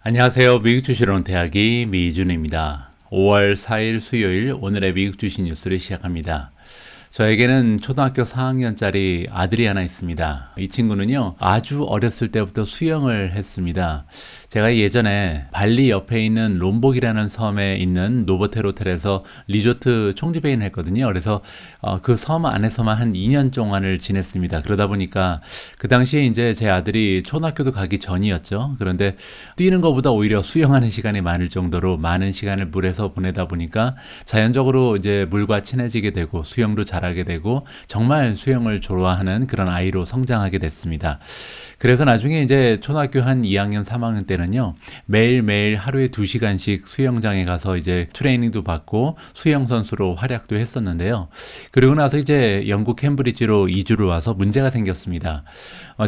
안녕하세요. 미국 주식론 대학이 미준입니다. 5월 4일 수요일 오늘의 미국 주식 뉴스를 시작합니다. 저에게는 초등학교 4학년짜리 아들이 하나 있습니다. 이 친구는요, 아주 어렸을 때부터 수영을 했습니다. 제가 예전에 발리 옆에 있는 롬복이라는 섬에 있는 노보텔 호텔에서 리조트 총지배인을 했거든요. 그래서 그 섬 안에서만 한 2년 동안을 지냈습니다. 그러다 보니까 그 당시에 이제 제 아들이 초등학교도 가기 전이었죠. 그런데 뛰는 것보다 오히려 수영하는 시간이 많을 정도로 많은 시간을 물에서 보내다 보니까 자연적으로 이제 물과 친해지게 되고 수영도 잘하게 되고 정말 수영을 좋아하는 그런 아이로 성장하게 됐습니다. 그래서 나중에 이제 초등학교 한 2학년, 3학년 때는요, 매일매일 하루에 2시간씩 수영장에 가서 이제 트레이닝도 받고 수영 선수로 활약도 했었는데요. 그리고 나서 이제 영국 캠브리지로 이주를 와서 문제가 생겼습니다.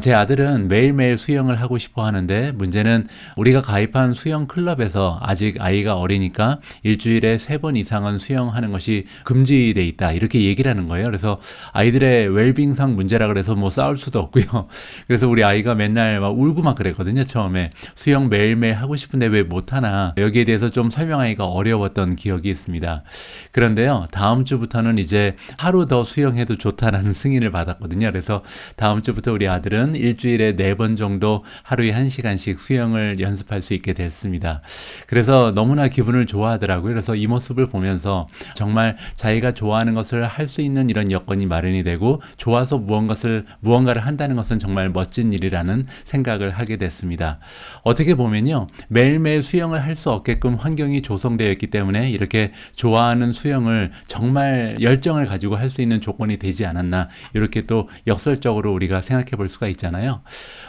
제 아들은 매일매일 수영을 하고 싶어 하는데 문제는 우리가 가입한 수영 클럽에서 아직 아이가 어리니까 일주일에 3번 이상은 수영하는 것이 금지돼 있다. 이렇게 얘기를 하는 거예요. 그래서 아이들의 웰빙상 문제라 그래서 뭐 싸울 수도 없고요. 그래서 우리 아이가 맨날 막 울고 막 그랬거든요. 처음에 수영 매일매일 하고 싶은데 왜 못하나, 여기에 대해서 좀 설명하기가 어려웠던 기억이 있습니다. 그런데요, 다음 주부터는 이제 하루 더 수영해도 좋다라는 승인을 받았거든요. 그래서 다음 주부터 우리 아들은 일주일에 4번 정도 하루에 1시간씩 수영을 연습할 수 있게 됐습니다. 그래서 너무나 기분을 좋아하더라고요. 그래서 이 모습을 보면서 정말 자기가 좋아하는 것을 할 수 있는 이런 여건이 마련이 되고 좋아서 무언가를 한다는 것은 정말 멋진 일이라는 생각을 하게 됐습니다. 어떻게 보면요, 매일매일 수영을 할 수 없게끔 환경이 조성되어 있기 때문에 이렇게 좋아하는 수영을 정말 열정을 가지고 할 수 있는 조건이 되지 않았나, 이렇게 또 역설적으로 우리가 생각해 볼 수가 있잖아요.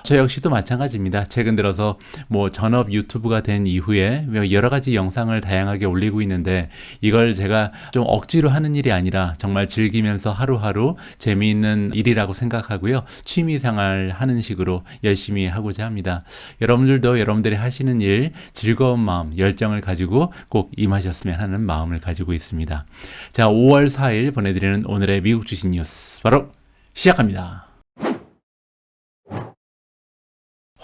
저 역시도 마찬가지입니다. 최근 들어서 뭐 전업 유튜브가 된 이후에 여러 가지 영상을 다양하게 올리고 있는데 이걸 제가 좀 억지로 하는 일이 아니라 정말 즐기면서 하루하루 재미있는 일이라고 생각하고요. 취미생활 하는 식으로 열심히 하고자 합니다. 여러분들도 여러분들이 하시는 일 즐거운 마음, 열정을 가지고 꼭 임하셨으면 하는 마음을 가지고 있습니다. 자, 5월 4일 보내드리는 오늘의 미국 주식 뉴스 바로 시작합니다.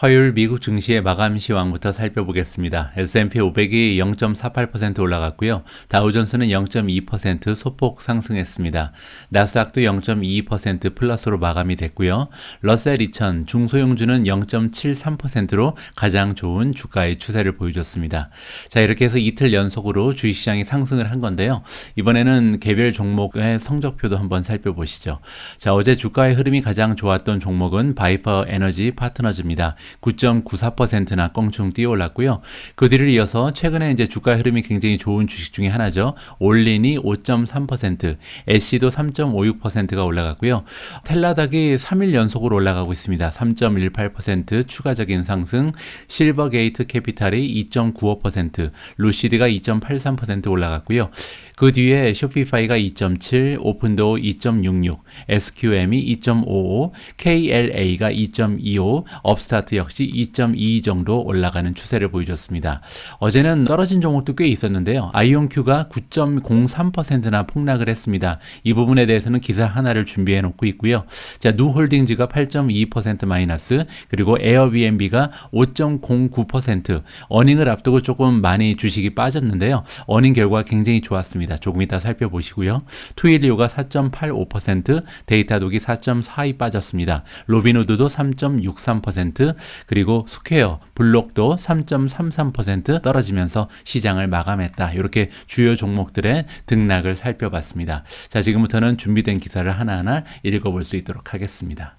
화요일 미국 증시의 마감 시황부터 살펴보겠습니다. S&P 500이 0.48% 올라갔고요. 다우존스는 0.2% 소폭 상승했습니다. 나스닥도 0.22% 플러스로 마감이 됐고요. 러셀 2000 중소형주는 0.73%로 가장 좋은 주가의 추세를 보여줬습니다. 자, 이렇게 해서 이틀 연속으로 주식시장이 상승을 한 건데요. 이번에는 개별 종목의 성적표도 한번 살펴보시죠. 자, 어제 주가의 흐름이 가장 좋았던 종목은 바이퍼 에너지 파트너즈입니다. 9.94%나 껑충 뛰어올랐고요. 그 뒤를 이어서 최근에 이제 주가 흐름이 굉장히 좋은 주식 중에 하나죠. 올린이 5.3%, SC도 3.56%가 올라갔고요. 텔라닥이 3일 연속으로 올라가고 있습니다. 3.18% 추가적인 상승, 실버게이트 캐피탈이 2.95%, 루시드가 2.83% 올라갔고요. 그 뒤에 쇼피파이가 2.7, 오픈도어 2.66, SQM이 2.55, KLA가 2.25, 업스타트 역시 2.22 정도 올라가는 추세를 보여줬습니다. 어제는 떨어진 종목도 꽤 있었는데요. 아이온큐가 9.03%나 폭락을 했습니다. 이 부분에 대해서는 기사 하나를 준비해 놓고 있고요. 자, 누홀딩즈가 8.22% 마이너스, 그리고 에어비앤비가 5.09%, 어닝을 앞두고 조금 많이 주식이 빠졌는데요. 어닝 결과가 굉장히 좋았습니다. 조금 이따 살펴보시고요. 투일리오가 4.85%, 데이터독이 4.42 빠졌습니다. 로빈후드도 3.63%, 그리고 스퀘어, 블록도 3.33% 떨어지면서 시장을 마감했다. 이렇게 주요 종목들의 등락을 살펴봤습니다. 자, 지금부터는 준비된 기사를 하나하나 읽어볼 수 있도록 하겠습니다.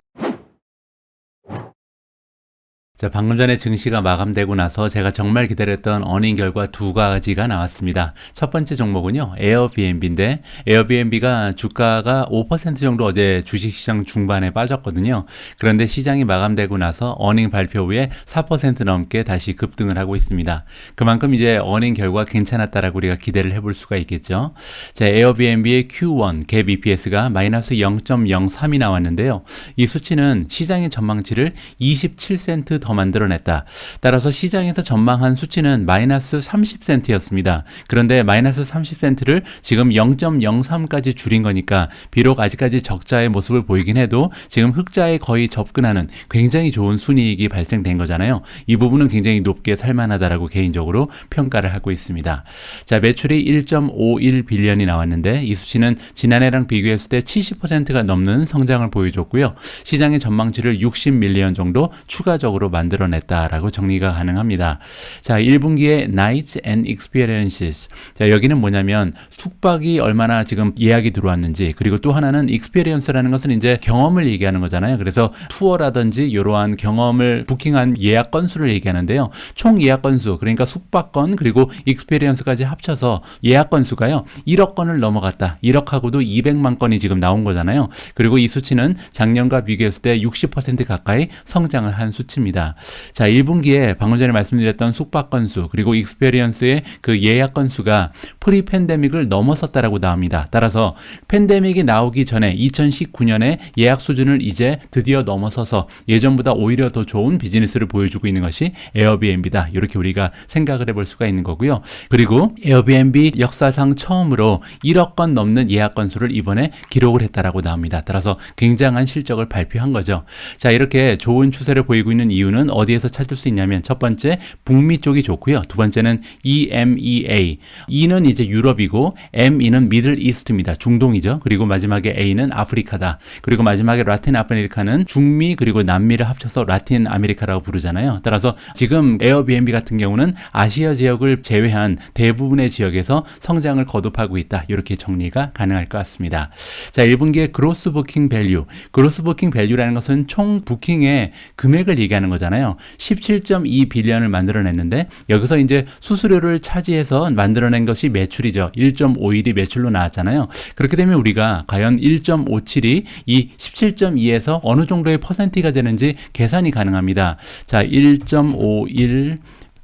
자, 방금 전에 증시가 마감되고 나서 제가 정말 기다렸던 어닝 결과 두 가지가 나왔습니다. 첫 번째 종목은요, 에어비앤비인데, 에어비앤비가 주가가 5% 정도 어제 주식시장 중반에 빠졌거든요. 그런데 시장이 마감되고 나서 어닝 발표 후에 4% 넘게 다시 급등을 하고 있습니다. 그만큼 이제 어닝 결과 괜찮았다라고 우리가 기대를 해볼 수가 있겠죠. 자, 에어비앤비의 Q1 갭 EPS가 마이너스 0.03이 나왔는데요. 이 수치는 시장의 전망치를 27센트 더 더 만들어냈다. 따라서 시장에서 전망한 수치는 마이너스 30센트였습니다. 그런데 마이너스 30센트를 지금 0.03까지 줄인 거니까 비록 아직까지 적자의 모습을 보이긴 해도 지금 흑자에 거의 접근하는 굉장히 좋은 순이익이 발생된 거잖아요. 이 부분은 굉장히 높게 살만하다라고 개인적으로 평가를 하고 있습니다. 자, 매출이 1.51 빌리언이 나왔는데 이 수치는 지난해랑 비교했을 때 70%가 넘는 성장을 보여줬고요. 시장의 전망치를 60밀리언 정도 추가적으로 만들어냈다라고 정리가 가능합니다. 자, 1분기에 Nights and Experiences. 자, 여기는 뭐냐면 숙박이 얼마나 지금 예약이 들어왔는지, 그리고 또 하나는 Experience라는 것은 이제 경험을 얘기하는 거잖아요. 그래서 투어라든지 이러한 경험을 부킹한 예약 건수를 얘기하는데요. 총 예약 건수, 그러니까 숙박건 그리고 Experience까지 합쳐서 예약 건수가요 1억 건을 넘어갔다. 1억하고도 200만 건이 지금 나온 거잖아요. 그리고 이 수치는 작년과 비교했을 때 60% 가까이 성장을 한 수치입니다. 자, 1분기에 방금 전에 말씀드렸던 숙박 건수 그리고 익스페리언스의 그 예약 건수가 프리 팬데믹을 넘어섰다라고 나옵니다. 따라서 팬데믹이 나오기 전에 2019년에 예약 수준을 이제 드디어 넘어서서 예전보다 오히려 더 좋은 비즈니스를 보여주고 있는 것이 에어비앤비다. 이렇게 우리가 생각을 해볼 수가 있는 거고요. 그리고 에어비앤비 역사상 처음으로 1억 건 넘는 예약 건수를 이번에 기록을 했다라고 나옵니다. 따라서 굉장한 실적을 발표한 거죠. 자, 이렇게 좋은 추세를 보이고 있는 이유는 어디에서 찾을 수 있냐면 첫 번째 북미 쪽이 좋고요. 두 번째는 EMEA. E는 이제 유럽이고 ME는 미들 이스트입니다. 중동이죠. 그리고 마지막에 A는 아프리카다. 그리고 마지막에 라틴 아메리카는 중미 그리고 남미를 합쳐서 라틴 아메리카라고 부르잖아요. 따라서 지금 에어비앤비 같은 경우는 아시아 지역을 제외한 대부분의 지역에서 성장을 거듭하고 있다. 이렇게 정리가 가능할 것 같습니다. 자, 1분기의 그로스 부킹 밸류. 그로스 부킹 밸류라는 것은 총 부킹의 금액을 얘기하는 거잖아요. 17.2 빌리언을 만들어냈는데 여기서 이제 수수료를 차지해서 만들어낸 것이 매출이죠. 1.51이 매출로 나왔잖아요. 그렇게 되면 우리가 과연 1.57이 이 17.2에서 어느 정도의 퍼센티가 되는지 계산이 가능합니다. 자, 1.51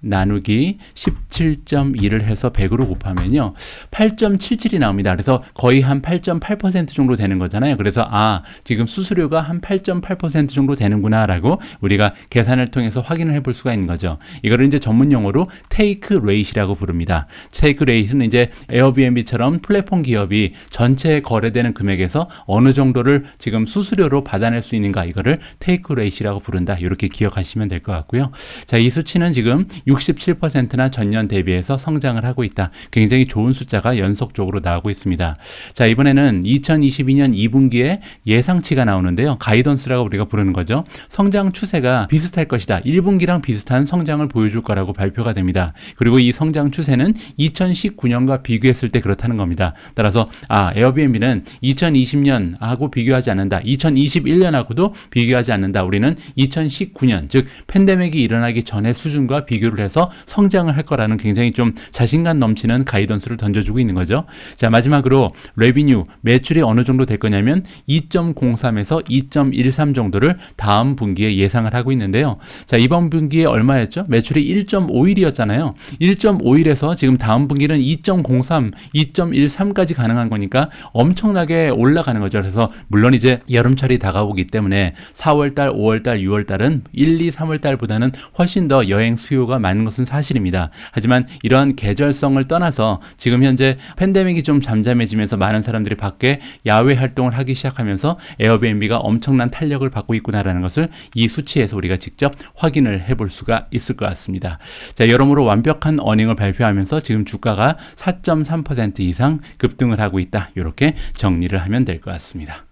나누기 17.2를 해서 100으로 곱하면요 8.77이 나옵니다. 그래서 거의 한 8.8% 정도 되는 거잖아요. 그래서 지금 수수료가 한 8.8% 정도 되는구나 라고 우리가 계산을 통해서 확인을 해볼 수가 있는 거죠. 이거를 이제 전문 용어로 테이크 레이트라고 부릅니다. 테이크 레이트는 이제 에어비앤비처럼 플랫폼 기업이 전체 거래되는 금액에서 어느 정도를 지금 수수료로 받아낼 수 있는가, 이거를 테이크 레이트라고 부른다. 이렇게 기억하시면 될 것 같고요. 자, 이 수치는 지금 67%나 전년 대비해서 성장을 하고 있다. 굉장히 좋은 숫자가 연속적으로 나오고 있습니다. 자, 이번에는 2022년 2분기에 예상치가 나오는데요. 가이던스라고 우리가 부르는 거죠. 성장 추세가 비슷할 것이다. 1분기랑 비슷한 성장을 보여줄 거라고 발표가 됩니다. 그리고 이 성장 추세는 2019년과 비교했을 때 그렇다는 겁니다. 따라서 에어비앤비는 2020년하고 비교하지 않는다. 2021년하고도 비교하지 않는다. 우리는 2019년, 즉 팬데믹이 일어나기 전의 수준과 비교를 해서 성장을 할 거라는 굉장히 좀 자신감 넘치는 가이던스를 던져주고 있는 거죠. 자, 마지막으로 레비뉴, 매출이 어느 정도 될 거냐면 2.03에서 2.13 정도를 다음 분기에 예상을 하고 있는데요. 자, 이번 분기에 얼마였죠? 매출이 1.51이었잖아요. 1.51에서 지금 다음 분기는 2.03, 2.13까지 가능한 거니까 엄청나게 올라가는 거죠. 그래서 물론 이제 여름철이 다가오기 때문에 4월달, 5월달, 6월달은 1, 2, 3월달보다는 훨씬 더 여행 수요가 많은 것은 사실입니다. 하지만 이런 계절성을 떠나서 지금 현재 팬데믹이 좀 잠잠해지면서 많은 사람들이 밖에 야외 활동을 하기 시작하면서 에어비앤비가 엄청난 탄력을 받고 있구나라는 것을 이 수치에서 우리가 직접 확인을 해볼 수가 있을 것 같습니다. 자, 여러모로 완벽한 어닝을 발표하면서 지금 주가가 4.3% 이상 급등을 하고 있다. 이렇게 정리를 하면 될 것 같습니다.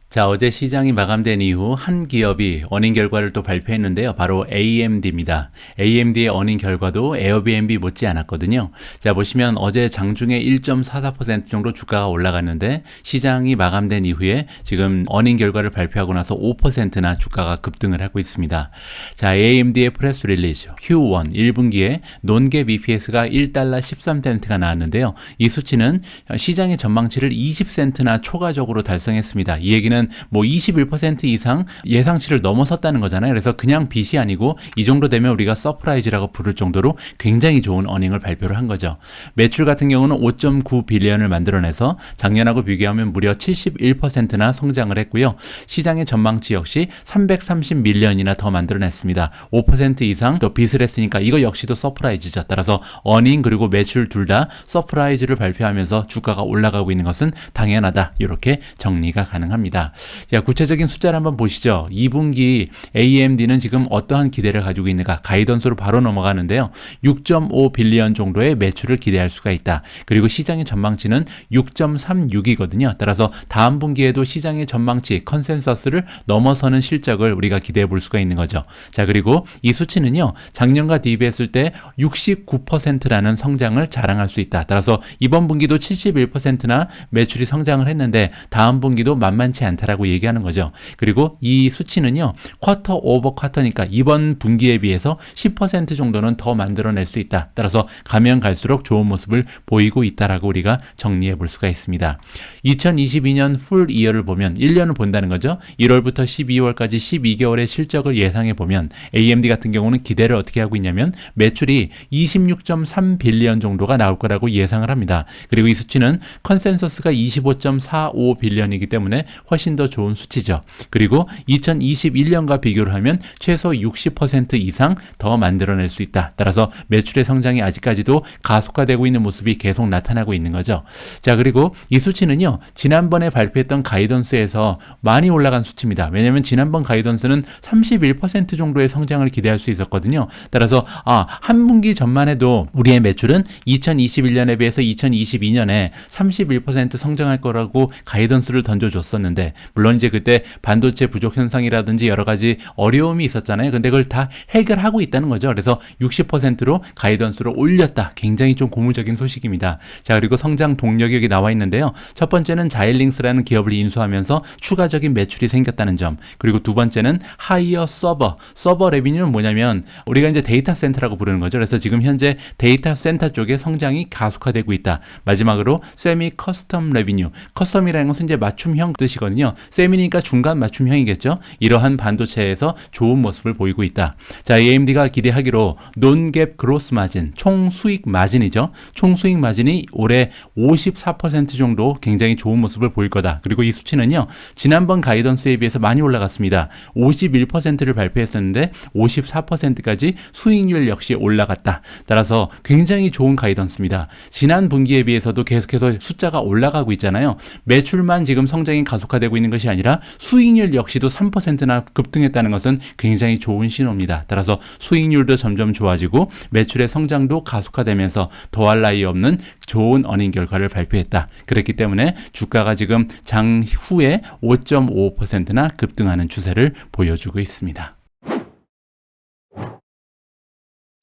자, 어제 시장이 마감된 이후 한 기업이 어닝 결과를 또 발표했는데요. 바로 AMD입니다. AMD의 어닝 결과도 에어비앤비 못지 않았거든요. 자, 보시면 어제 장중에 1.44% 정도 주가가 올라갔는데 시장이 마감된 이후에 지금 어닝 결과를 발표하고 나서 5%나 주가가 급등을 하고 있습니다. 자, AMD의 프레스 릴리즈 Q1 1분기에 논갭 EPS가 1달러 13센트가 나왔는데요. 이 수치는 시장의 전망치를 20센트나 초과적으로 달성했습니다. 이 얘기는 그러면은 뭐 21% 이상 예상치를 넘어섰다는 거잖아요. 그래서 그냥 빚이 아니고 이 정도 되면 우리가 서프라이즈라고 부를 정도로 굉장히 좋은 어닝을 발표를 한 거죠. 매출 같은 경우는 5.9 빌리언을 만들어내서 작년하고 비교하면 무려 71%나 성장을 했고요. 시장의 전망치 역시 330 밀리언이나 더 만들어냈습니다. 5% 이상 더 빚을 했으니까 이거 역시도 서프라이즈죠. 따라서 어닝 그리고 매출 둘 다 서프라이즈를 발표하면서 주가가 올라가고 있는 것은 당연하다. 이렇게 정리가 가능합니다. 자, 구체적인 숫자를 한번 보시죠. 2분기 AMD는 지금 어떠한 기대를 가지고 있는가? 가이던스로 바로 넘어가는데요. 6.5 빌리언 정도의 매출을 기대할 수가 있다. 그리고 시장의 전망치는 6.36이거든요. 따라서 다음 분기에도 시장의 전망치 컨센서스를 넘어서는 실적을 우리가 기대해 볼 수가 있는 거죠. 자, 그리고 이 수치는요. 작년과 대비했을 때 69%라는 성장을 자랑할 수 있다. 따라서 이번 분기도 71%나 매출이 성장을 했는데 다음 분기도 만만치 않다라고 얘기하는 거죠. 그리고 이 수치는요. 쿼터 오버 쿼터니까 이번 분기에 비해서 10% 정도는 더 만들어낼 수 있다. 따라서 가면 갈수록 좋은 모습을 보이고 있다라고 우리가 정리해 볼 수가 있습니다. 2022년 풀 이어를 보면 1년을 본다는 거죠. 1월부터 12월까지 12개월의 실적을 예상해 보면 AMD 같은 경우는 기대를 어떻게 하고 있냐면 매출이 26.3 빌리언 정도가 나올 거라고 예상을 합니다. 그리고 이 수치는 컨센서스가 25.45 빌리언이기 때문에 훨씬 더 좋은 수치죠. 그리고 2021년과 비교를 하면 최소 60% 이상 더 만들어낼 수 있다. 따라서 매출의 성장이 아직까지도 가속화되고 있는 모습이 계속 나타나고 있는 거죠. 자, 그리고 이 수치는요. 지난번에 발표했던 가이던스에서 많이 올라간 수치입니다. 왜냐하면 지난번 가이던스는 31% 정도의 성장을 기대할 수 있었거든요. 따라서 한 분기 전만 해도 우리의 매출은 2021년에 비해서 2022년에 31% 성장할 거라고 가이던스를 던져줬었는데 물론 이제 그때 반도체 부족 현상이라든지 여러 가지 어려움이 있었잖아요. 근데 그걸 다 해결하고 있다는 거죠. 그래서 60%로 가이던스로 올렸다. 굉장히 좀 고무적인 소식입니다. 자, 그리고 성장 동력이 여기 나와 있는데요. 첫 번째는 자일링스라는 기업을 인수하면서 추가적인 매출이 생겼다는 점. 그리고 두 번째는 하이어 서버 레비뉴는 뭐냐면 우리가 이제 데이터 센터라고 부르는 거죠. 그래서 지금 현재 데이터 센터 쪽에 성장이 가속화되고 있다. 마지막으로 세미 커스텀 레비뉴. 커스텀이라는 것은 이제 맞춤형 뜻이거든요. 세미니까 중간 맞춤형이겠죠. 이러한 반도체에서 좋은 모습을 보이고 있다. 자, AMD가 기대하기로 논갭 그로스 마진, 총 수익 마진이죠. 총 수익 마진이 올해 54% 정도 굉장히 좋은 모습을 보일 거다. 그리고 이 수치는요. 지난번 가이던스에 비해서 많이 올라갔습니다. 51%를 발표했었는데 54%까지 수익률 역시 올라갔다. 따라서 굉장히 좋은 가이던스입니다. 지난 분기에 비해서도 계속해서 숫자가 올라가고 있잖아요. 매출만 지금 성장이 가속화되고 있는 것이 아니라 수익률 역시도 3%나 급등했다는 것은 굉장히 좋은 신호입니다. 따라서 수익률도 점점 좋아지고 매출의 성장도 가속화되면서 더할 나위 없는 좋은 어닝 결과를 발표했다. 그렇기 때문에 주가가 지금 장 후에 5.5%나 급등하는 추세를 보여주고 있습니다.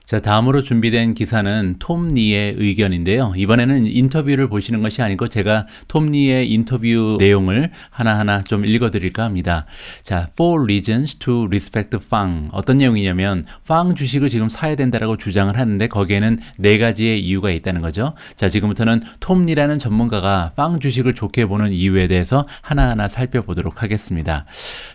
자, 다음으로 준비된 기사는 톰 리의 의견인데요. 이번에는 인터뷰를 보시는 것이 아니고 제가 톰 리의 인터뷰 내용을 하나하나 좀 읽어드릴까 합니다. 자, Four reasons to respect FANG. 어떤 내용이냐면 FANG 주식을 지금 사야 된다라고 주장을 하는데 거기에는 4가지의 이유가 있다는 거죠. 자, 지금부터는 톰 리라는 전문가가 FANG 주식을 좋게 보는 이유에 대해서 하나하나 살펴보도록 하겠습니다.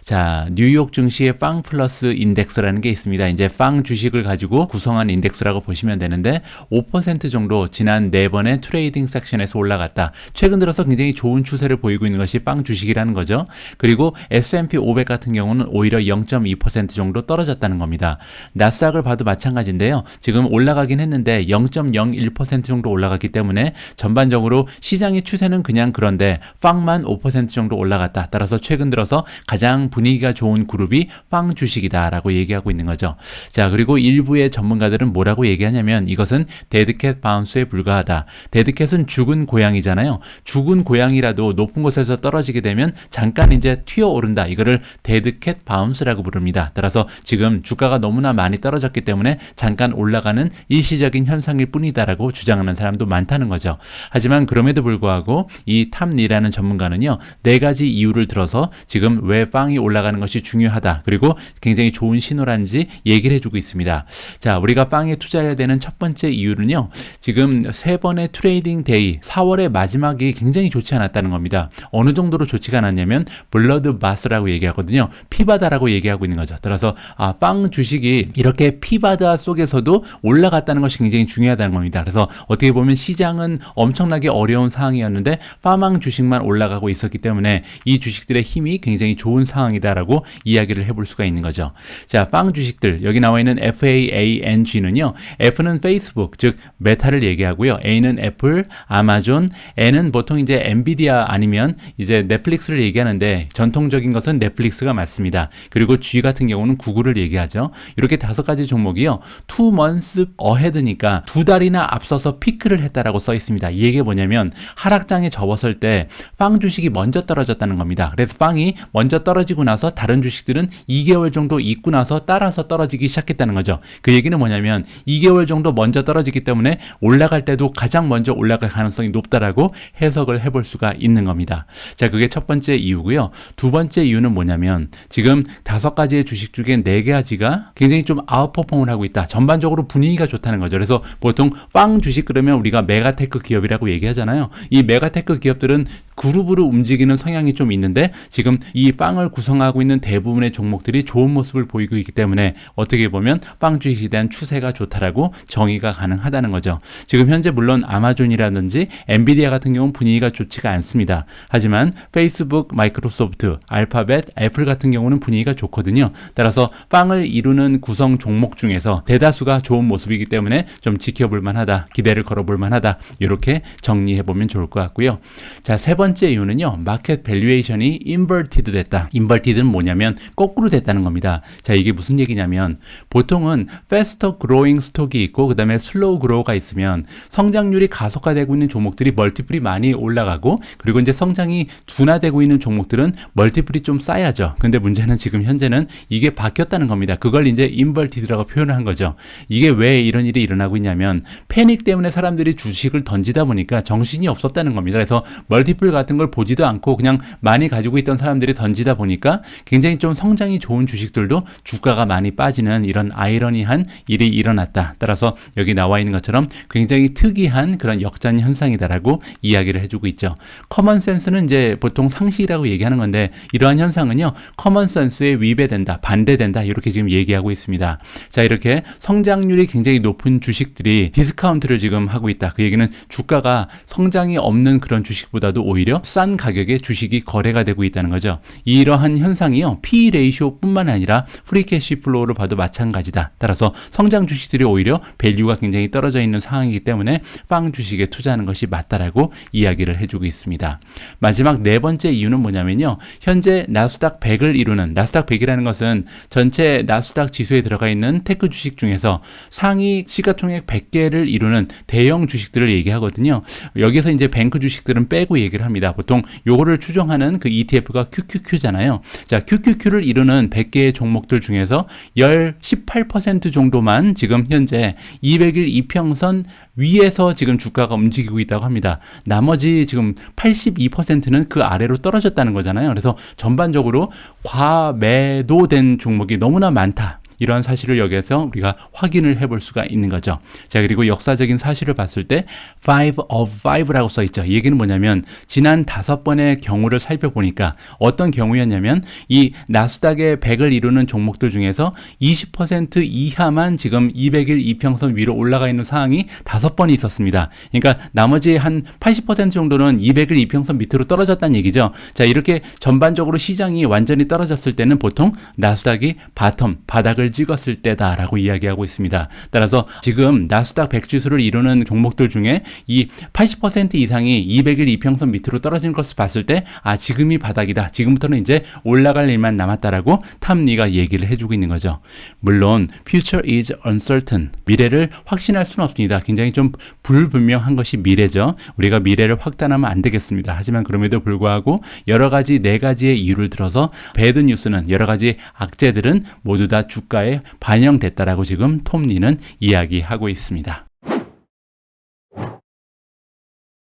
자, 뉴욕 증시의 FANG 플러스 인덱스라는 게 있습니다. 이제 FANG 주식을 가지고 구성한 인덱스라고 보시면 되는데 5% 정도 지난 4번의 트레이딩 섹션에서 올라갔다. 최근 들어서 굉장히 좋은 추세를 보이고 있는 것이 빵 주식이라는 거죠. 그리고 S&P 500 같은 경우는 오히려 0.2% 정도 떨어졌다는 겁니다. 나스닥을 봐도 마찬가지인데요. 지금 올라가긴 했는데 0.01% 정도 올라갔기 때문에 전반적으로 시장의 추세는 그냥 그런데 빵만 5% 정도 올라갔다. 따라서 최근 들어서 가장 분위기가 좋은 그룹이 빵 주식이다라고 얘기하고 있는 거죠. 자, 그리고 일부의 전문가들은 뭐라고 얘기하냐면 이것은 데드캣 바운스에 불과하다. 데드캣은 죽은 고양이잖아요. 죽은 고양이라도 높은 곳에서 떨어지게 되면 잠깐 이제 튀어오른다. 이거를 데드캣 바운스라고 부릅니다. 따라서 지금 주가가 너무나 많이 떨어졌기 때문에 잠깐 올라가는 일시적인 현상일 뿐이다라고 주장하는 사람도 많다는 거죠. 하지만 그럼에도 불구하고 이 탐리라는 전문가는요. 4가지 이유를 들어서 지금 왜 빵이 올라가는 것이 중요하다. 그리고 굉장히 좋은 신호라는지 얘기를 해주고 있습니다. 자, 우리가 우리가 빵에 투자해야 되는 첫 번째 이유는요. 지금 3번의 트레이딩 데이 4월의 마지막이 굉장히 좋지 않았다는 겁니다. 어느 정도로 좋지가 않았냐면 블러드 바스라고 얘기하거든요. 피바다라고 얘기하고 있는 거죠. 따라서 빵 주식이 이렇게 피바다 속에서도 올라갔다는 것이 굉장히 중요하다는 겁니다. 그래서 어떻게 보면 시장은 엄청나게 어려운 상황이었는데 빵 주식만 올라가고 있었기 때문에 이 주식들의 힘이 굉장히 좋은 상황이다라고 이야기를 해볼 수가 있는 거죠. 자, 빵 주식들 여기 나와 있는 FAANG는요. F는 페이스북 즉 메타를 얘기하고요. A는 애플, 아마존, N은 보통 이제 엔비디아 아니면 이제 넷플릭스를 얘기하는데 전통적인 것은 넷플릭스가 맞습니다. 그리고 G 같은 경우는 구글을 얘기하죠. 이렇게 5가지 종목이요. 2 months ahead니까 2달이나 앞서서 피크를 했다라고 써 있습니다. 이 얘기가 뭐냐면 하락장에 접었을 때 빵 주식이 먼저 떨어졌다는 겁니다. 그래서 빵이 먼저 떨어지고 나서 다른 주식들은 2개월 정도 있고 나서 따라서 떨어지기 시작했다는 거죠. 그 얘기는 뭐냐면 2개월 정도 먼저 떨어지기 때문에 올라갈 때도 가장 먼저 올라갈 가능성이 높다라고 해석을 해볼 수가 있는 겁니다. 자, 그게 첫 번째 이유고요. 두 번째 이유는 뭐냐면 지금 5가지의 주식 중에 4가지가 굉장히 좀 아웃퍼폼을 하고 있다. 전반적으로 분위기가 좋다는 거죠. 그래서 보통 빵 주식 그러면 우리가 메가테크 기업이라고 얘기하잖아요. 이 메가테크 기업들은 그룹으로 움직이는 성향이 좀 있는데 지금 이 빵을 구성하고 있는 대부분의 종목들이 좋은 모습을 보이고 있기 때문에 어떻게 보면 빵 주식에 대한 추세가 좋다라고 정의가 가능하다는 거죠. 지금 현재 물론 아마존이라든지 엔비디아 같은 경우는 분위기가 좋지가 않습니다. 하지만 페이스북, 마이크로소프트, 알파벳, 애플 같은 경우는 분위기가 좋거든요. 따라서 빵을 이루는 구성 종목 중에서 대다수가 좋은 모습이기 때문에 좀 지켜볼 만하다, 기대를 걸어볼 만하다, 이렇게 정리해보면 좋을 것 같고요. 자, 세 번째 이유는요. 마켓 밸류에이션이 인버티드 됐다. 인버티드는 뭐냐면 거꾸로 됐다는 겁니다. 자, 이게 무슨 얘기냐면 보통은 faster growing 스톡이 있고 그 다음에 슬로우 그로우가 있으면 성장률이 가속화되고 있는 종목들이 멀티플이 많이 올라가고 그리고 이제 성장이 둔화되고 있는 종목들은 멀티플이 좀 쌓여져. 근데 문제는 지금 현재는 이게 바뀌었다는 겁니다. 그걸 이제 인버티드라고 표현을 한 거죠. 이게 왜 이런 일이 일어나고 있냐면 패닉 때문에 사람들이 주식을 던지다 보니까 정신이 없었다는 겁니다. 그래서 멀티플 같은 걸 보지도 않고 그냥 많이 가지고 있던 사람들이 던지다 보니까 굉장히 좀 성장이 좋은 주식들도 주가가 많이 빠지는 이런 아이러니한 일이 일어났다. 따라서 여기 나와 있는 것처럼 굉장히 특이한 그런 역전 현상이다라고 이야기를 해주고 있죠. 커먼 센스는 이제 보통 상식이라고 얘기하는 건데 이러한 현상은요. 커먼 센스에 위배된다, 반대된다 이렇게 지금 얘기하고 있습니다. 자, 이렇게 성장률이 굉장히 높은 주식들이 디스카운트를 지금 하고 있다. 그 얘기는 주가가 성장이 없는 그런 주식보다도 오히려 싼 가격에 주식이 거래가 되고 있다는 거죠. 이러한 현상이요. P 레이쇼뿐만 아니라 프리캐시 플로우를 봐도 마찬가지다. 따라서 성장 주식들이 오히려 밸류가 굉장히 떨어져 있는 상황이기 때문에 빵 주식에 투자하는 것이 맞다라고 이야기를 해주고 있습니다. 마지막 네 번째 이유는 뭐냐면요. 현재 나스닥 100을 이루는 나스닥 100이라는 것은 전체 나스닥 지수에 들어가 있는 테크 주식 중에서 상위 시가총액 100개를 이루는 대형 주식들을 얘기하거든요. 여기서 이제 뱅크 주식들은 빼고 얘기를 합니다. 보통 요거를 추정하는 그 ETF가 QQQ잖아요. 자, QQQ를 이루는 100개의 종목들 중에서 18% 정도만 지금 현재 200일 이평선 위에서 지금 주가가 움직이고 있다고 합니다. 나머지 지금 82%는 그 아래로 떨어졌다는 거잖아요. 그래서 전반적으로 과매도된 종목이 너무나 많다. 이러한 사실을 여기에서 우리가 확인을 해볼 수가 있는 거죠. 자, 그리고 역사적인 사실을 봤을 때 5 of 5라고 써 있죠. 이 얘기는 뭐냐면 지난 5번의 경우를 살펴보니까 어떤 경우였냐면 이 나스닥의 100을 이루는 종목들 중에서 20% 이하만 지금 200일 이평선 위로 올라가 있는 상황이 5번이 있었습니다. 그러니까 나머지 한 80% 정도는 200일 이평선 밑으로 떨어졌다는 얘기죠. 자, 이렇게 전반적으로 시장이 완전히 떨어졌을 때는 보통 나스닥이 바닥을 찍었을 때다라고 이야기하고 있습니다. 따라서 지금 나스닥 100 지수를 이루는 종목들 중에 이 80% 이상이 200일 이평선 밑으로 떨어진 것을 봤을 때 지금이 바닥이다. 지금부터는 이제 올라갈 일만 남았다라고 탐리가 얘기를 해주고 있는 거죠. 물론 future is uncertain. 미래를 확신할 수는 없습니다. 굉장히 좀 불분명한 것이 미래죠. 우리가 미래를 확단하면 안 되겠습니다. 하지만 그럼에도 불구하고 여러 가지 4가지의 이유를 들어서 배드 뉴스는 여러 가지 악재들은 모두 다 주가에 반영됐다라고 지금 톰리는 이야기하고 있습니다.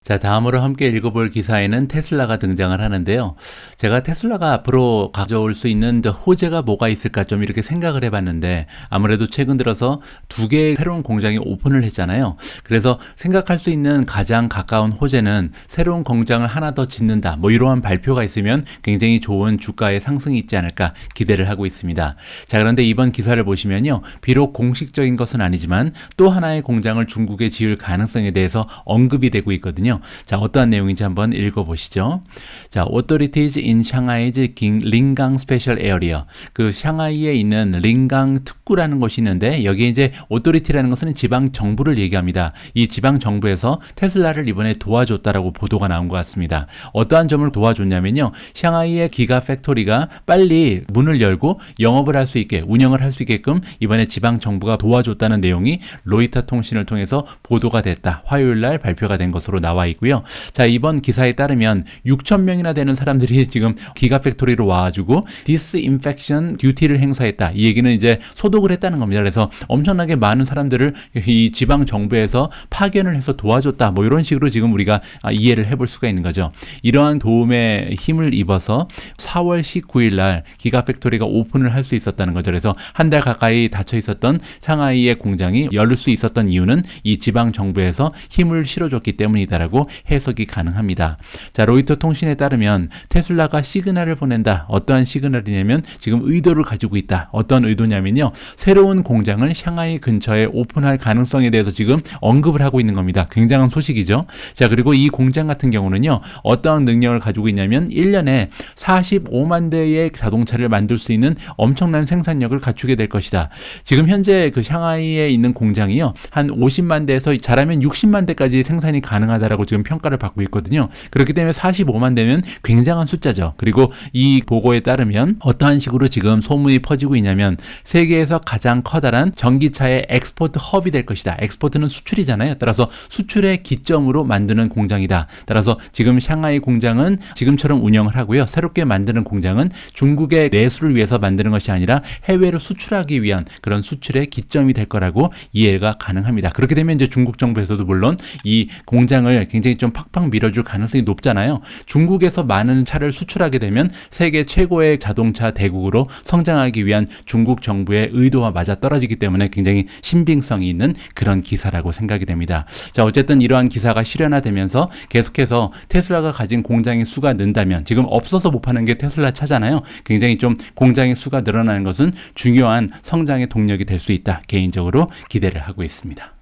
자, 다음으로 함께 읽어볼 기사에는 테슬라가 등장을 하는데요. 제가 테슬라가 앞으로 가져올 수 있는 호재가 뭐가 있을까 좀 이렇게 생각을 해봤는데, 아무래도 최근 들어서 2개의 새로운 공장이 오픈을 했잖아요. 그래서 생각할 수 있는 가장 가까운 호재는 새로운 공장을 하나 더 짓는다, 뭐 이러한 발표가 있으면 굉장히 좋은 주가의 상승이 있지 않을까 기대를 하고 있습니다. 자, 그런데 이번 기사를 보시면요, 비록 공식적인 것은 아니지만 또 하나의 공장을 중국에 지을 가능성에 대해서 언급이 되고 있거든요. 자, 어떠한 내용인지 한번 읽어보시죠. 자, Authorities in Shanghai's 링강 Special Area. 그 샹하이에 있는 링강 특구라는 곳이 있는데, 여기에 이제 Authority라는 것은 지방 정부를 얘기합니다. 이 지방 정부에서 테슬라를 이번에 도와줬다라고 보도가 나온 것 같습니다. 어떠한 점을 도와줬냐면요, 샹하이의 기가 팩토리가 빨리 문을 열고 영업을 할 수 있게, 운영을 할 수 있게끔 이번에 지방 정부가 도와줬다는 내용이 로이터 통신을 통해서 보도가 됐다. 화요일 날 발표가 된 것으로 나와 있고요. 자, 이번 기사에 따르면 6,000명이나 되는 사람들이 지금 기가팩토리로 와가지고 디스인펙션 듀티를 행사했다. 이 얘기는 이제 소독을 했다는 겁니다. 그래서 엄청나게 많은 사람들을 이 지방 정부에서 파견을 해서 도와줬다. 뭐 이런 식으로 지금 우리가 이해를 해볼 수가 있는 거죠. 이러한 도움에 힘을 입어서 4월 19일 날 기가팩토리가 오픈을 할 수 있었다는 거죠. 그래서 한 달 가까이 닫혀 있었던 상하이의 공장이 열릴 수 있었던 이유는 이 지방 정부에서 힘을 실어줬기 때문이다라고 해석이 가능합니다. 자, 로이터 통신에 따르면 테슬라가 시그널을 보낸다. 어떠한 시그널이냐면 지금 의도를 가지고 있다. 어떤 의도냐면요, 새로운 공장을 샹하이 근처에 오픈할 가능성에 대해서 지금 언급을 하고 있는 겁니다. 굉장한 소식이죠. 자, 그리고 이 공장 같은 경우는요, 어떠한 능력을 가지고 있냐면 1년에 45만 대의 자동차를 만들 수 있는 엄청난 생산력을 갖추게 될 것이다. 지금 현재 그 샹하이에 있는 공장이요, 한 50만 대에서 잘하면 60만 대까지 생산이 가능하다라고 지금 평가를 받고 있거든요. 그렇기 때문에 45만 대면 굉장한 숫자죠. 그리고 이 보고에 따르면 어떠한 식으로 지금 소문이 퍼지고 있냐면, 세계에서 가장 커다란 전기차의 엑스포트 헙이 될 것이다. 엑스포트는 수출이잖아요. 따라서 수출의 기점으로 만드는 공장이다. 따라서 지금 샹하이 공장은 지금처럼 운영을 하고요, 새롭게 만드는 공장은 중국의 내수를 위해서 만드는 것이 아니라 해외로 수출하기 위한 그런 수출의 기점이 될 거라고 이해가 가능합니다. 그렇게 되면 이제 중국 정부에서도 물론 이 공장을 굉장히 좀 팍팍 밀어줄 가능성이 높잖아요. 중국에서 많은 차를 수출하게 되면 세계 최고의 자동차 대국으로 성장하기 위한 중국 정부의 의도와 맞아떨어지기 때문에 굉장히 신빙성이 있는 그런 기사라고 생각이 됩니다. 자, 어쨌든 이러한 기사가 실현화되면서 계속해서 테슬라가 가진 공장의 수가 는다면, 지금 없어서 못 파는 게 테슬라 차잖아요. 굉장히 좀 공장의 수가 늘어나는 것은 중요한 성장의 동력이 될 수 있다. 개인적으로 기대를 하고 있습니다.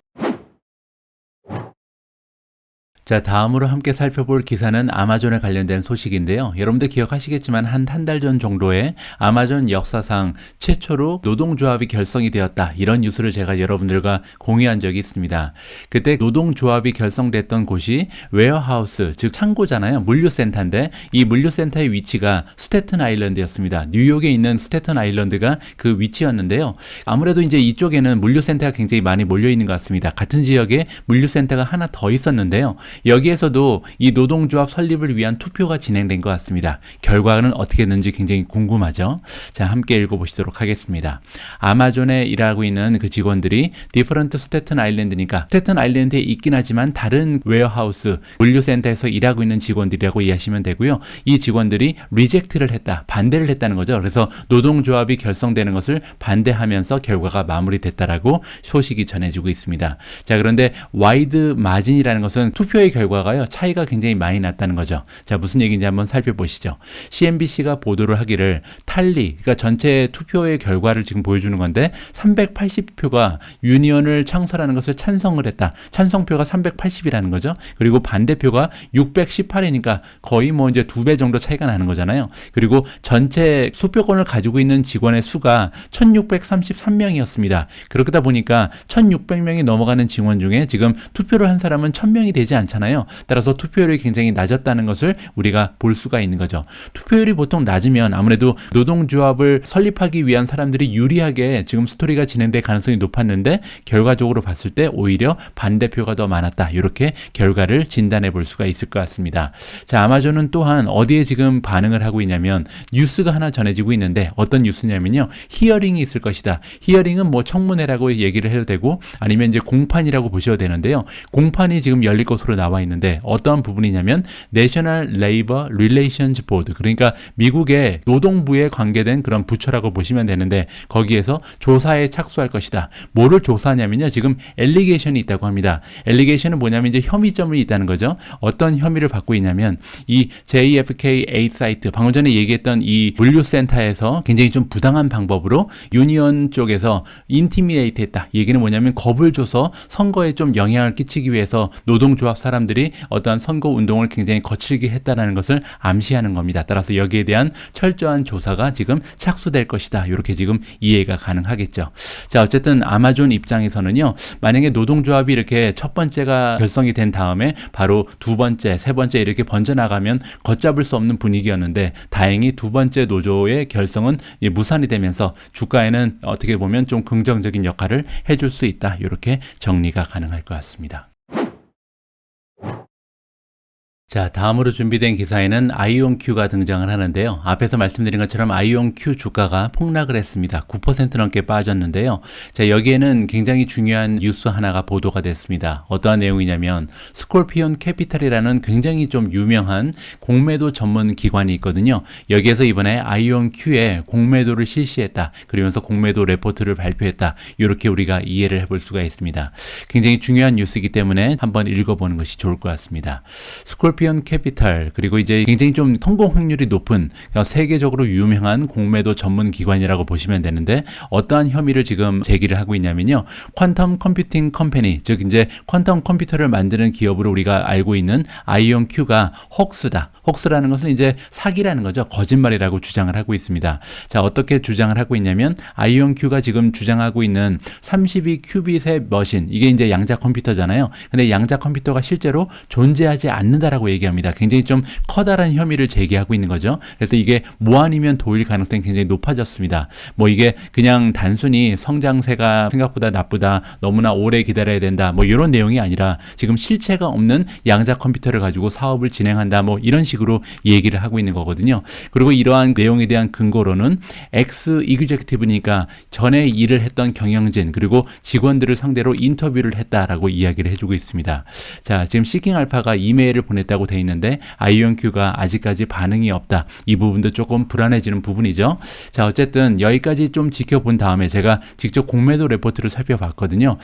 자, 다음으로 함께 살펴볼 기사는 아마존에 관련된 소식인데요. 여러분들 기억하시겠지만 한 달 전 정도에 아마존 역사상 최초로 노동조합이 결성이 되었다. 이런 뉴스를 제가 여러분들과 공유한 적이 있습니다. 그때 노동조합이 결성됐던 곳이 웨어하우스, 즉 창고잖아요. 물류센터인데 이 물류센터의 위치가 스태튼 아일랜드였습니다. 뉴욕에 있는 스태튼 아일랜드가 그 위치였는데요. 아무래도 이제 이쪽에는 물류센터가 굉장히 많이 몰려 있는 것 같습니다. 같은 지역에 물류센터가 하나 더 있었는데요. 여기에서도 이 노동조합 설립을 위한 투표가 진행된 것 같습니다. 결과는 어떻게 됐는지 굉장히 궁금하죠. 자, 함께 읽어보시도록 하겠습니다. 아마존에 일하고 있는 그 직원들이 디퍼런트 스태튼 아일랜드니까 스태튼 아일랜드에 있긴 하지만 다른 웨어하우스, 물류센터에서 일하고 있는 직원들이라고 이해하시면 되고요. 이 직원들이 리젝트를 했다, 반대를 했다는 거죠. 그래서 노동조합이 결성되는 것을 반대하면서 결과가 마무리됐다라고 소식이 전해지고 있습니다. 자, 그런데 와이드 마진이라는 것은 투표의 결과가요, 차이가 굉장히 많이 났다는 거죠. 자, 무슨 얘기인지 한번 살펴보시죠. CNBC가 보도를 하기를 탈리, 그러니까 전체 투표의 결과를 지금 보여주는 건데 380표가 유니언을 창설하는 것을 찬성을 했다. 찬성표가 380이라는 거죠. 그리고 반대표가 618이니까 거의 뭐 이제 2배 정도 차이가 나는 거잖아요. 그리고 전체 투표권을 가지고 있는 직원의 수가 1633명이었습니다. 그러다 보니까 1600명이 넘어가는 직원 중에 지금 투표를 한 사람은 1000명이 되지 않잖아요. 따라서 투표율이 굉장히 낮았다는 것을 우리가 볼 수가 있는 거죠. 투표율이 보통 낮으면 아무래도 노동조합을 설립하기 위한 사람들이 유리하게 지금 스토리가 진행될 가능성이 높았는데, 결과적으로 봤을 때 오히려 반대표가 더 많았다. 이렇게 결과를 진단해 볼 수가 있을 것 같습니다. 자, 아마존은 또한 어디에 지금 반응을 하고 있냐면 뉴스가 하나 전해지고 있는데, 어떤 뉴스냐면요, 히어링이 있을 것이다. 히어링은 뭐 청문회라고 얘기를 해도 되고 아니면 이제 공판이라고 보셔도 되는데요. 공판이 지금 열릴 것으로 나와 있는데 어떤 부분이냐면 National Labor Relations Board, 그러니까 미국의 노동부에 관계된 그런 부처라고 보시면 되는데 거기에서 조사에 착수할 것이다. 뭐를 조사하냐면요. 지금 엘리게이션이 있다고 합니다. 엘리게이션은 뭐냐면 이제 혐의점이 있다는 거죠. 어떤 혐의를 받고 있냐면 이 JFK8 사이트, 방금 전에 얘기했던 이 물류센터에서 굉장히 좀 부당한 방법으로 유니언 쪽에서 인티미네이트 했다. 얘기는 뭐냐면 겁을 줘서 선거에 좀 영향을 끼치기 위해서 노동조합 사람들이 어떠한 선거 운동을 굉장히 거칠게 했다는 것을 암시하는 겁니다. 따라서 여기에 대한 철저한 조사가 지금 착수될 것이다. 이렇게 지금 이해가 가능하겠죠. 자, 어쨌든 아마존 입장에서는요, 만약에 노동조합이 이렇게 첫 번째가 결성이 된 다음에 바로 두 번째, 세 번째 이렇게 번져나가면 걷잡을 수 없는 분위기였는데 다행히 두 번째 노조의 결성은 무산이 되면서 주가에는 어떻게 보면 좀 긍정적인 역할을 해줄 수 있다. 이렇게 정리가 가능할 것 같습니다. 자, 다음으로 준비된 기사에는 아이온큐가 등장을 하는데요. 앞에서 말씀드린 것처럼 아이온큐 주가가 폭락을 했습니다. 9% 넘게 빠졌는데요. 자, 여기에는 굉장히 중요한 뉴스 하나가 보도가 됐습니다. 어떠한 내용이냐면 스콜피온 캐피탈이라는 굉장히 좀 유명한 공매도 전문 기관이 있거든요. 여기에서 이번에 아이온큐에 공매도를 실시했다. 그러면서 공매도 레포트를 발표했다. 이렇게 우리가 이해를 해볼 수가 있습니다. 굉장히 중요한 뉴스이기 때문에 한번 읽어보는 것이 좋을 것 같습니다. 스콜피온 캐피탈, 그리고 이제 굉장히 좀 성공 확률이 높은 세계적으로 유명한 공매도 전문 기관이라고 보시면 되는데 어떠한 혐의를 지금 제기를 하고 있냐면요. 퀀텀 컴퓨팅 컴퍼니, 즉 이제 퀀텀 컴퓨터를 만드는 기업으로 우리가 알고 있는 아이온큐가 헉스다. 헉스라는 것은 이제 사기라는 거죠. 거짓말이라고 주장을 하고 있습니다. 자, 어떻게 주장을 하고 있냐면 아이온큐가 지금 주장하고 있는 32큐빗의 머신, 이게 이제 양자 컴퓨터잖아요. 근데 양자 컴퓨터가 실제로 존재하지 않는다라고 얘기합니다. 굉장히 좀 커다란 혐의를 제기하고 있는 거죠. 그래서 이게 모안이면 도일 가능성이 굉장히 높아졌습니다. 뭐 이게 그냥 단순히 성장세가 생각보다 나쁘다, 너무나 오래 기다려야 된다, 뭐 이런 내용이 아니라 지금 실체가 없는 양자 컴퓨터를 가지고 사업을 진행한다, 뭐 이런 식으로 얘기를 하고 있는 거거든요. 그리고 이러한 내용에 대한 근거로는 엑스 이그제큐티브니까 전에 일을 했던 경영진 그리고 직원들을 상대로 인터뷰를 했다라고 이야기를 해주고 있습니다. 자, 지금 시킹알파가 이메일을 보냈다고 돼 있는데 아이온큐가 아직까지 반응이 없다. 이 부분도 조금 불안해지는 부분이죠. 자, 어쨌든 여기까지 좀 지켜본 다음에 제가 직접 공매도 레포트를 살펴봤거든요.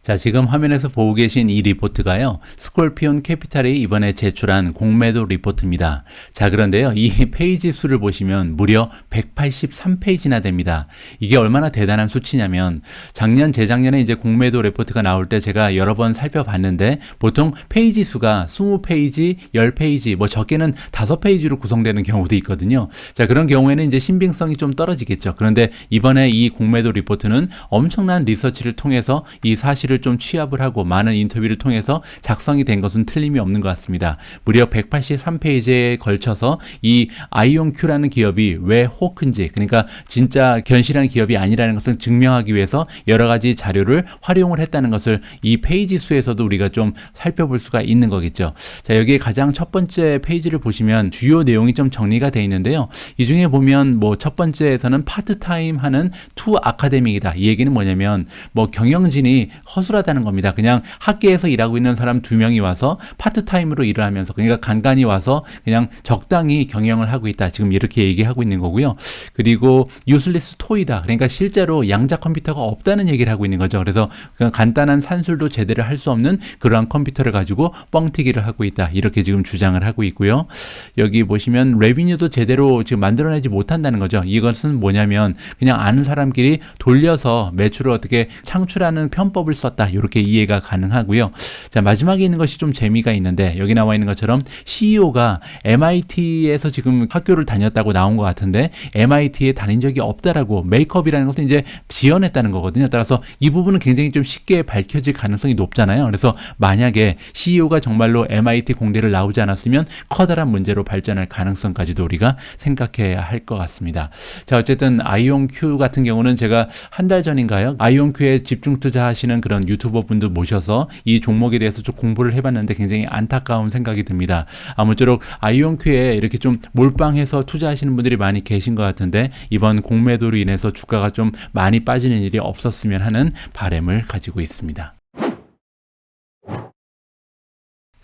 자, 지금 화면에서 보고 계신 이 리포트가요, 스콜피온 캐피탈이 이번에 제출한 공매도 리포트입니다. 자, 그런데요, 이 페이지 수를 보시면 무려 183페이지나 됩니다. 이게 얼마나 대단한 수치냐면 작년, 재작년에 이제 공매도 리포트가 나올 때 제가 여러 번 살펴봤는데 보통 페이지 수가 20페이지, 10페이지, 뭐 적게는 5페이지로 구성되는 경우도 있거든요. 자, 그런 경우에는 이제 신빙성이 좀 떨어지겠죠. 그런데 이번에 이 공매도 리포트는 엄청난 리서치를 통해서 이 사실을 좀 취합을 하고 많은 인터뷰를 통해서 작성이 된 것은 틀림이 없는 것 같습니다. 무려 183페이지에 걸쳐서 이 아이온큐라는 기업이 왜 호크인지, 그러니까 진짜 견실한 기업이 아니라는 것을 증명하기 위해서 여러 가지 자료를 활용을 했다는 것을 이 페이지 수에서도 우리가 좀 살펴볼 수가 있는 거겠죠. 자, 여기에 가장 첫 번째 페이지를 보시면 주요 내용이 좀 정리가 되어 있는데요. 이 중에 보면 뭐 첫 번째에서는 파트타임 하는 투 아카데믹이다. 이 얘기는 뭐냐면 뭐 경영진이 허술하다는 겁니다. 그냥 학계에서 일하고 있는 사람 2명이 와서 파트타임으로 일을 하면서, 그러니까 간간히 와서 그냥 적당히 경영을 하고 있다. 지금 이렇게 얘기하고 있는 거고요. 그리고 유슬리스 토이다. 그러니까 실제로 양자 컴퓨터가 없다는 얘기를 하고 있는 거죠. 그래서 그냥 간단한 산술도 제대로 할 수 없는 그러한 컴퓨터를 가지고 뻥튀기를 하고 있다. 이렇게 지금 주장을 하고 있고요. 여기 보시면 레비뉴도 제대로 지금 만들어내지 못한다는 거죠. 이것은 뭐냐면 그냥 아는 사람끼리 돌려서 매출을 어떻게 창출하는 편법을 썼다. 이렇게 이해가 가능하고요. 자, 마지막에 있는 것이 좀 재미가 있는데 여기 나와 있는 것처럼 CEO가 MIT에서 지금 학교를 다녔다고 나온 것 같은데 MIT에 다닌 적이 없다라고 메이크업이라는 것은 이제 지어냈다는 거거든요. 따라서 이 부분은 굉장히 좀 쉽게 밝혀질 가능성이 높잖아요. 그래서 만약에 CEO가 정말로 MIT 공대를 나오지 않았으면 커다란 문제로 발전할 가능성까지도 우리가 생각해야 할 것 같습니다. 자, 어쨌든 아이온큐 같은 경우는 제가 한 달 전인가요? 아이온큐에 집중 투자하시는 그런 유튜버 분들 모셔서 이 종목에 대해서 좀 공부를 해봤는데 굉장히 안타까운 생각이 듭니다. 아무쪼록 아이온큐에 이렇게 좀 몰빵해서 투자하시는 분들이 많이 계신 것 같은데 이번 공매도로 인해서 주가가 좀 많이 빠지는 일이 없었으면 하는 바람을 가지고 있습니다.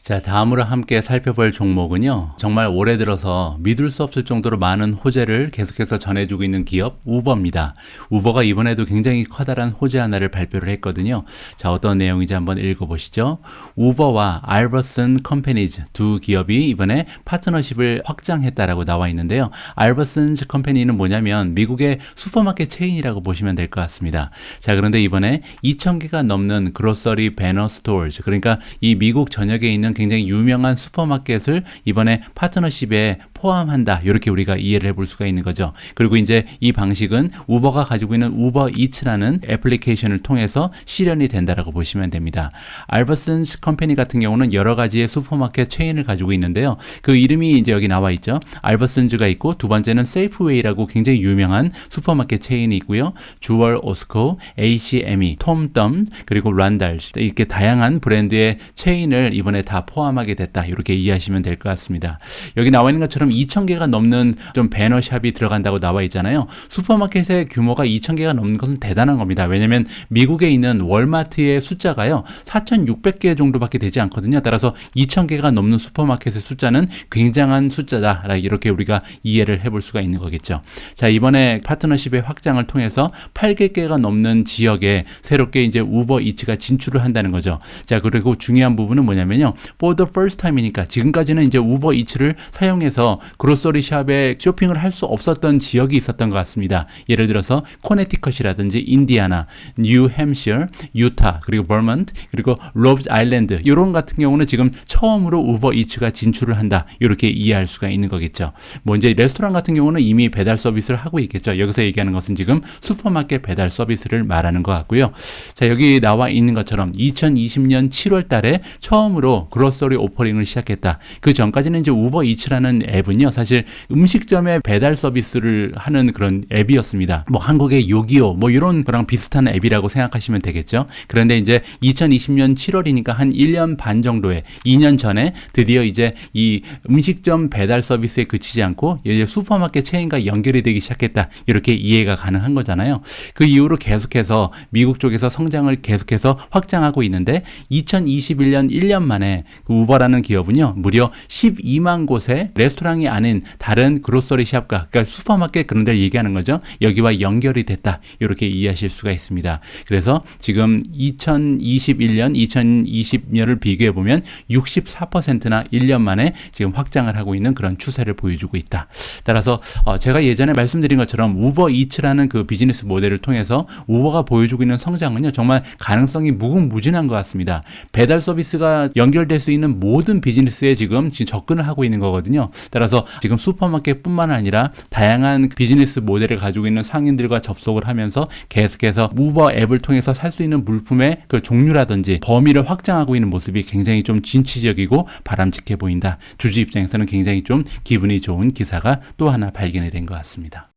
자, 다음으로 함께 살펴볼 종목은요. 정말 올해 들어서 믿을 수 없을 정도로 많은 호재를 계속해서 전해주고 있는 기업 우버입니다. 우버가 이번에도 굉장히 커다란 호재 하나를 발표를 했거든요. 자, 어떤 내용인지 한번 읽어보시죠. 우버와 알버슨 컴퍼니즈 두 기업이 이번에 파트너십을 확장했다라고 나와 있는데요. 알버슨 컴퍼니는 뭐냐면 미국의 슈퍼마켓 체인이라고 보시면 될 것 같습니다. 자, 그런데 이번에 2,000개가 넘는 그로서리 배너 스토어즈, 그러니까 이 미국 전역에 있는 굉장히 유명한 슈퍼마켓을 이번에 파트너십에 포함한다. 이렇게 우리가 이해를 해볼 수가 있는 거죠. 그리고 이제 이 방식은 우버가 가지고 있는 우버 이츠라는 애플리케이션을 통해서 실현이 된다라고 보시면 됩니다. 알버슨스 컴퍼니 같은 경우는 여러 가지의 슈퍼마켓 체인을 가지고 있는데요. 그 이름이 이제 여기 나와 있죠. 알버슨즈가 있고 두 번째는 세이프웨이라고 굉장히 유명한 슈퍼마켓 체인이 있고요. 주얼 오스코, H&M, 톰덤, 그리고 란달즈, 이렇게 다양한 브랜드의 체인을 이번에 다 포함하게 됐다. 이렇게 이해하시면 될 것 같습니다. 여기 나와 있는 것처럼 2,000개가 넘는 좀 배너샵이 들어간다고 나와 있잖아요. 슈퍼마켓의 규모가 2,000개가 넘는 것은 대단한 겁니다. 왜냐하면 미국에 있는 월마트의 숫자가요 4,600개 정도밖에 되지 않거든요. 따라서 2,000개가 넘는 슈퍼마켓의 숫자는 굉장한 숫자다. 이렇게 우리가 이해를 해볼 수가 있는 거겠죠. 자, 이번에 파트너십의 확장을 통해서 8개가 넘는 지역에 새롭게 이제 우버 이츠가 진출을 한다는 거죠. 자, 그리고 중요한 부분은 뭐냐면요. For the first time이니까 지금까지는 이제 우버 이츠를 사용해서 그로서리 샵에 쇼핑을 할 수 없었던 지역이 있었던 것 같습니다. 예를 들어서 코네티컷이라든지 인디아나, 뉴햄셔, 유타, 그리고 버먼트, 그리고 로브 아일랜드 이런 같은 경우는 지금 처음으로 우버 이츠가 진출을 한다. 이렇게 이해할 수가 있는 거겠죠. 뭐 이제 레스토랑 같은 경우는 이미 배달 서비스를 하고 있겠죠. 여기서 얘기하는 것은 지금 슈퍼마켓 배달 서비스를 말하는 것 같고요. 자, 여기 나와 있는 것처럼 2020년 7월 달에 처음으로 그로서리 오퍼링을 시작했다. 그 전까지는 이제 우버 이츠라는 앱은요, 사실 음식점에 배달 서비스를 하는 그런 앱이었습니다. 뭐 한국의 요기요, 뭐 이런 거랑 비슷한 앱이라고 생각하시면 되겠죠. 그런데 이제 2020년 7월이니까 한 1년 반 정도에 2년 전에 드디어 이제 이 음식점 배달 서비스에 그치지 않고 이제 슈퍼마켓 체인과 연결이 되기 시작했다. 이렇게 이해가 가능한 거잖아요. 그 이후로 계속해서 미국 쪽에서 성장을 계속해서 확장하고 있는데 2021년 1년 만에 그 우버라는 기업은요, 무려 12만 곳의 레스토랑이 아닌 다른 그로서리 샵과, 그러니까 슈퍼마켓 그런 데를 얘기하는 거죠. 여기와 연결이 됐다. 이렇게 이해하실 수가 있습니다. 그래서 지금 2021년, 2020년을 비교해 보면 64%나 1년 만에 지금 확장을 하고 있는 그런 추세를 보여주고 있다. 따라서 제가 예전에 말씀드린 것처럼 우버 이츠라는 그 비즈니스 모델을 통해서 우버가 보여주고 있는 성장은요, 정말 가능성이 무궁무진한 것 같습니다. 배달 서비스가 연결될 수 있는 모든 비즈니스에 지금 접근을 하고 있는 거거든요. 따라서 지금 슈퍼마켓뿐만 아니라 다양한 비즈니스 모델을 가지고 있는 상인들과 접속을 하면서 계속해서 우버 앱을 통해서 살 수 있는 물품의 그 종류라든지 범위를 확장하고 있는 모습이 굉장히 좀 진취적이고 바람직해 보인다. 주주 입장에서는 굉장히 좀 기분이 좋은 기사가 또 하나 발견이 된 것 같습니다.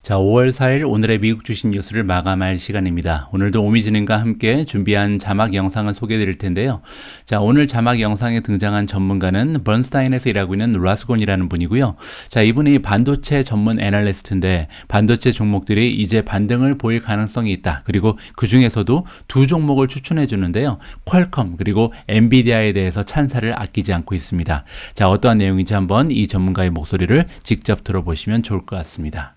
자, 5월 4일 오늘의 미국 주식 뉴스를 마감할 시간입니다. 오늘도 오미진님과 함께 준비한 자막 영상을 소개해 드릴 텐데요. 자, 오늘 자막 영상에 등장한 전문가는 번스타인에서 일하고 있는 라스곤이라는 분이고요. 자, 이분이 반도체 전문 애널리스트인데 반도체 종목들이 이제 반등을 보일 가능성이 있다. 그리고 그 중에서도 두 종목을 추천해 주는데요. 퀄컴 그리고 엔비디아에 대해서 찬사를 아끼지 않고 있습니다. 자, 어떠한 내용인지 한번 이 전문가의 목소리를 직접 들어보시면 좋을 것 같습니다.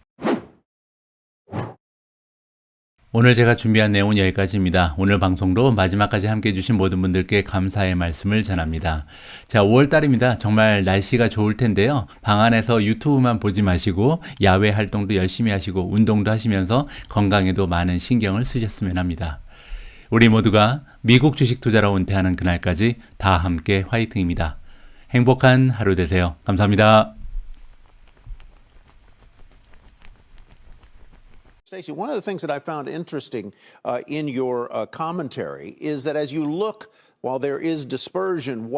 오늘 제가 준비한 내용은 여기까지입니다. 오늘 방송도 마지막까지 함께 해주신 모든 분들께 감사의 말씀을 전합니다. 자, 5월달입니다. 정말 날씨가 좋을 텐데요. 방 안에서 유튜브만 보지 마시고 야외 활동도 열심히 하시고 운동도 하시면서 건강에도 많은 신경을 쓰셨으면 합니다. 우리 모두가 미국 주식 투자로 은퇴하는 그날까지 다 함께 화이팅입니다. 행복한 하루 되세요. 감사합니다. Stacey, one of the things that I found interesting in your commentary is that as you look, while there is dispersion,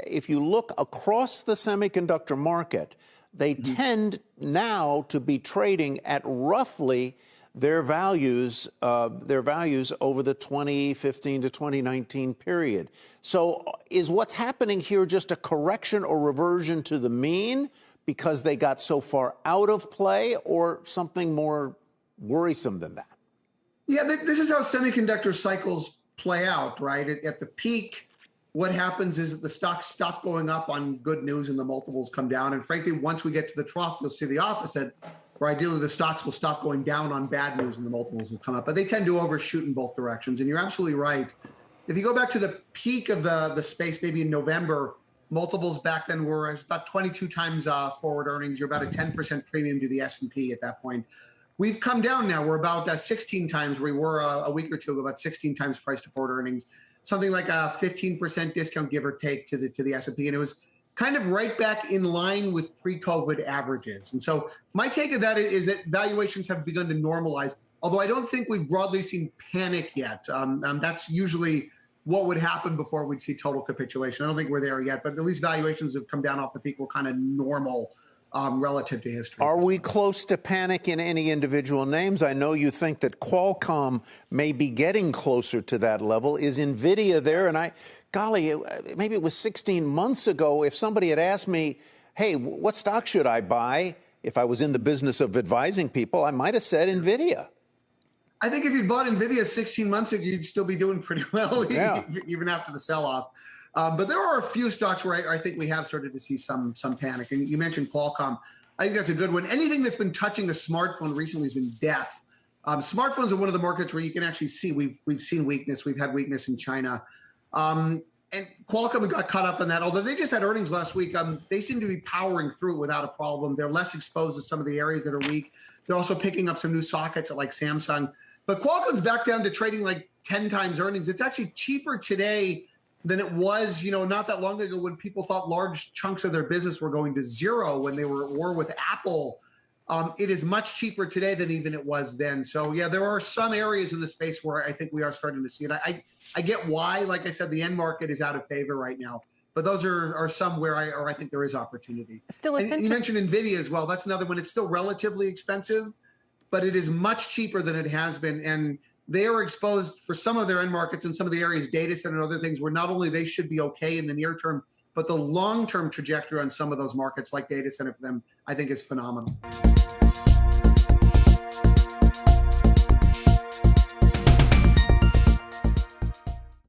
if you look across the semiconductor market, they tend now to be trading at roughly their values over the 2015 to 2019 period. So is what's happening here just a correction or reversion to the mean because they got so far out of play, or something more worrisome than that? Yeah, this is how semiconductor cycles play out, right? At the peak, what happens is that the stocks stop going up on good news and the multiples come down. And frankly, once we get to the trough, you'll see the opposite, where ideally the stocks will stop going down on bad news and the multiples will come up. But they tend to overshoot in both directions. And you're absolutely right. If you go back to the peak of the space, maybe in November, multiples back then were about 22 times forward earnings. You're about a 10% premium to the S&P at that point. We've come down now. We're about 16 times where we were a week or two ago, about 16 times price to forward earnings, something like a 15% discount, give or take, to the S&P. And it was kind of right back in line with pre-COVID averages. And so my take of that is that valuations have begun to normalize, although I don't think we've broadly seen panic yet. That's usually what would happen before we'd see total capitulation. I don't think we're there yet, but at least valuations have come down off the peak. We're kind of normal relative to history. Are we close to panic in any individual names? I know you think that Qualcomm may be getting closer to that level. Is NVIDIA there? And golly, maybe it was 16 months ago, if somebody had asked me, hey, what stock should I buy? If I was in the business of advising people, I might have said NVIDIA. I think if you'd bought NVIDIA 16 months ago, you'd still be doing pretty well, even after the sell-off. But there are a few stocks where I think we have started to see some panic. And you mentioned Qualcomm. I think that's a good one. Anything that's been touching a smartphone recently has been death. Smartphones are one of the markets where you can actually see we've seen weakness. We've had weakness in China. And Qualcomm got caught up on that. Although they just had earnings last week, they seem to be powering through it without a problem. They're less exposed to some of the areas that are weak. They're also picking up some new sockets at like Samsung. But Qualcomm's back down to trading like 10 times earnings. It's actually cheaper today than it was, not that long ago when people thought large chunks of their business were going to zero when they were at war with Apple. It is much cheaper today than even it was then. So yeah, there are some areas in the space where I think we are starting to see it. I get why. Like I said, the end market is out of favor right now. But those are some where I think there is opportunity. Still, it's you mentioned NVIDIA as well. That's another one. It's still relatively expensive, but it is much cheaper than it has been. And they are exposed for some of their end markets and some of the areas, data center and other things, where not only they should be okay in the near term, but the long-term trajectory on some of those markets like data center for them, I think, is phenomenal.